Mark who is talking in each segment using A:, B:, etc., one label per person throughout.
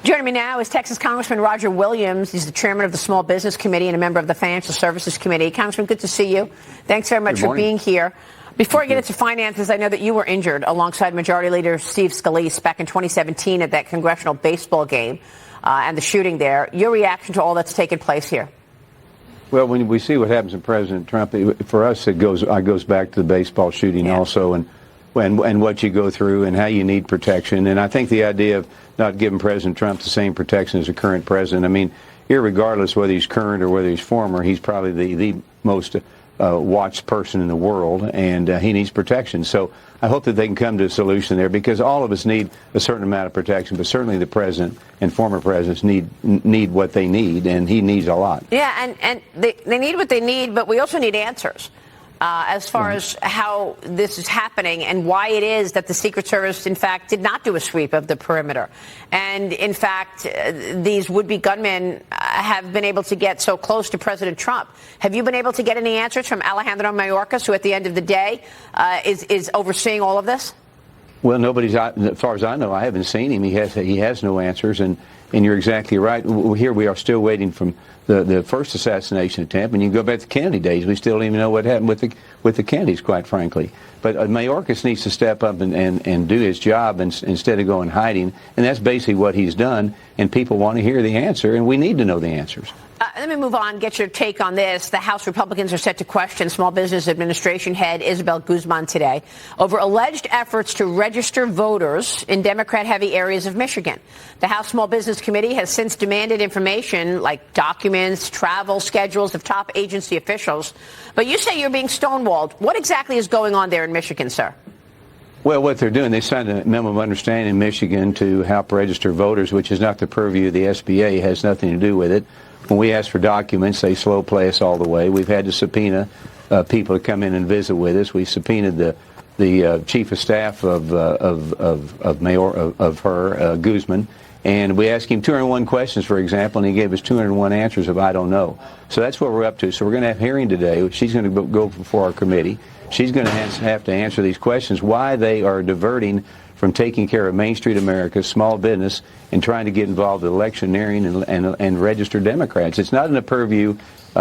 A: Joining me now is Texas Congressman Roger Williams. He's the chairman of the Small Business Committee and a member of the Financial Services Committee. Congressman, good to see you. Thanks very much for being here. Before I get into finances, I know that you were injured alongside Majority Leader Steve Scalise back in 2017 at that congressional baseball game and the shooting there. Your reaction to all that's taken place here?
B: Well, when we see what happens in President Trump, for us it goes back to the baseball shooting also, and what you go through and how you need protection. And I think the idea of not giving President Trump the same protection as the current president, I mean, irregardless whether he's current or whether he's former, he's probably the most watched person in the world, and he needs protection. So I hope that they can come to a solution there, because all of us need a certain amount of protection, but certainly the president and former presidents need what they need, and he needs a lot.
A: Yeah, and they need what they need, but we also need answers as far as how this is happening and why it is that the Secret Service, in fact, did not do a sweep of the perimeter. And, in fact, these would-be gunmen have been able to get so close to President Trump. Have you been able to get any answers from Alejandro Mayorkas, who at the end of the day is overseeing all of this?
B: Well, nobody's, as far as I know, I haven't seen him. He has no answers, and you're exactly right. Here we are still waiting from the first assassination attempt, and you go back to Kennedy days. We still don't even know what happened with the Kennedys, quite frankly. But Mayorkas needs to step up and do his job instead of going hiding, and that's basically what he's done. And people want to hear the answer, and we need to know the answers.
A: Let me move on, get your take on this. The House Republicans are set to question Small Business Administration head Isabel Guzman today over alleged efforts to register voters in Democrat-heavy areas of Michigan. The House Small Business Committee has since demanded information like documents, travel schedules of top agency officials. But you say you're being stonewalled. What exactly is going on there in Michigan, sir?
B: Well, what they're doing, they signed a memo of understanding in Michigan to help register voters, which is not the purview of the SBA. It has nothing to do with it. When we ask for documents, they slow play us all the way. We've had to subpoena people to come in and visit with us. We subpoenaed the chief of staff of Guzman, and we asked him 201 questions, for example, and he gave us 201 answers of I don't know. So that's what we're up to. So we're going to have a hearing today. She's going to go before our committee. She's going to have to answer these questions, why they are diverting from taking care of Main Street America, small business, and trying to get involved with electioneering and register Democrats. It's not in the purview.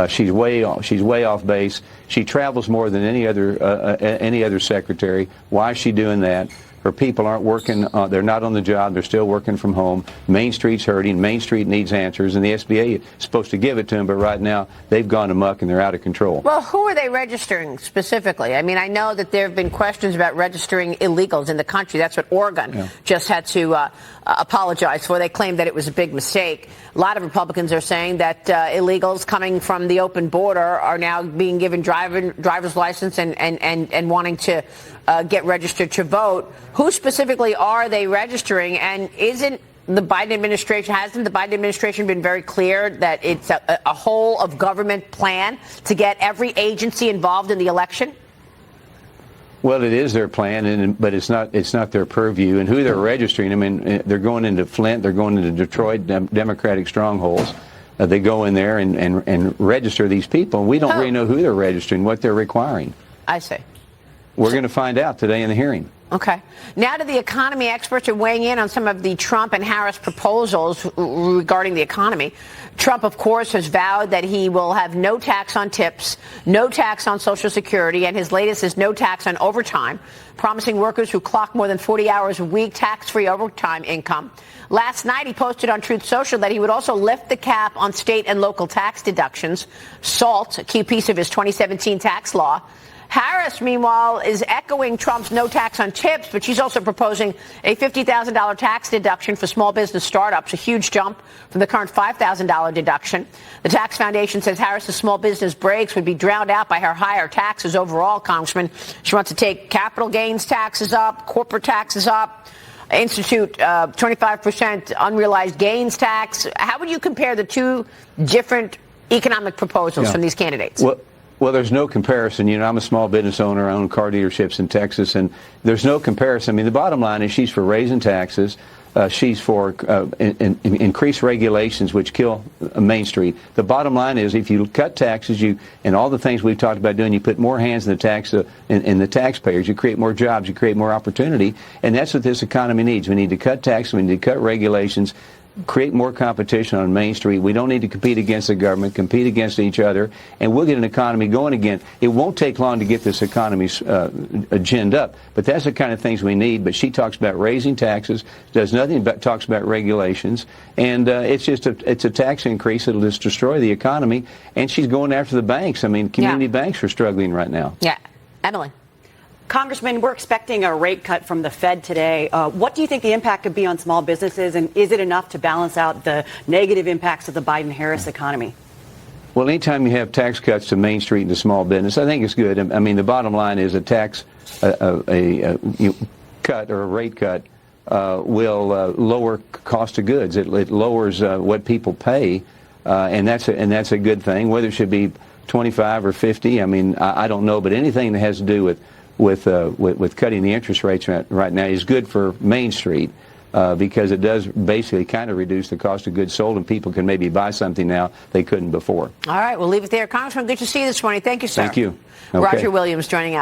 B: She's way off base. She travels more than any other secretary. Why is she doing that? Her people aren't working. They're not on the job. They're still working from home. Main Street's hurting. Main Street needs answers, and the SBA is supposed to give it to them, but right now they've gone amok and they're out of control.
A: Well, who are they registering specifically? I mean, I know that there have been questions about registering illegals in the country. That's what Oregon just had to apologize for. They claimed that it was a big mistake. A lot of Republicans are saying that illegals coming from the open border are now being given driver's license and wanting to get registered to vote. Who specifically are they registering? And hasn't the Biden administration been very clear that it's a whole of government plan to get every agency involved in the election?
B: Well, it is their plan, but it's not their purview. And who they're registering, I mean, they're going into Flint, they're going into Detroit, Democratic strongholds. They go in there and register these people. And we don't really know who they're registering, what they're requiring.
A: I see.
B: We're going to find out today in the hearing.
A: Okay. Now to the economy. Experts are weighing in on some of the Trump and Harris proposals regarding the economy. Trump, of course, has vowed that he will have no tax on tips, no tax on Social Security, and his latest is no tax on overtime, promising workers who clock more than 40 hours a week tax-free overtime income. Last night, he posted on Truth Social that he would also lift the cap on state and local tax deductions. SALT, a key piece of his 2017 tax law. Harris, meanwhile, is echoing Trump's no tax on tips, but she's also proposing a $50,000 tax deduction for small business startups, a huge jump from the current $5,000 deduction. The Tax Foundation says Harris's small business breaks would be drowned out by her higher taxes overall, Congressman. She wants to take capital gains taxes up, corporate taxes up, institute 25% unrealized gains tax. How would you compare the two different economic proposals from these candidates?
B: Well, there's no comparison. You know, I'm a small business owner. I own car dealerships in Texas, and there's no comparison. I mean, the bottom line is she's for raising taxes. She's for increased regulations, which kill Main Street. The bottom line is if you cut taxes, and all the things we've talked about doing, you put more hands in the taxpayers. You create more jobs. You create more opportunity. And that's what this economy needs. We need to cut taxes. We need to cut regulations. create more competition on Main Street. We don't need to compete against the government, compete against each other, and we'll get an economy going again. It won't take long to get this economy ginned up, but that's the kind of things we need. But she talks about raising taxes, does nothing but talks about regulations, and it's a tax increase that'll just destroy the economy. And she's going after the banks. I mean, community banks are struggling right now.
A: Yeah. Emily.
C: Congressman, we're expecting a rate cut from the Fed today. What do you think the impact could be on small businesses, and is it enough to balance out the negative impacts of the Biden-Harris economy?
B: Well, anytime you have tax cuts to Main Street and to small business, I think it's good. I mean, the bottom line is a tax cut or a rate cut will lower cost of goods. It lowers what people pay, and that's a good thing. Whether it should be 25 or 50, I mean, I don't know, but anything that has to do with cutting the interest rates right now is good for Main Street because it does basically kind of reduce the cost of goods sold, and people can maybe buy something now they couldn't before.
A: All right, we'll leave it there. Congressman, good to see you this morning. Thank you, sir.
B: Thank you. Okay.
A: Roger Williams joining us.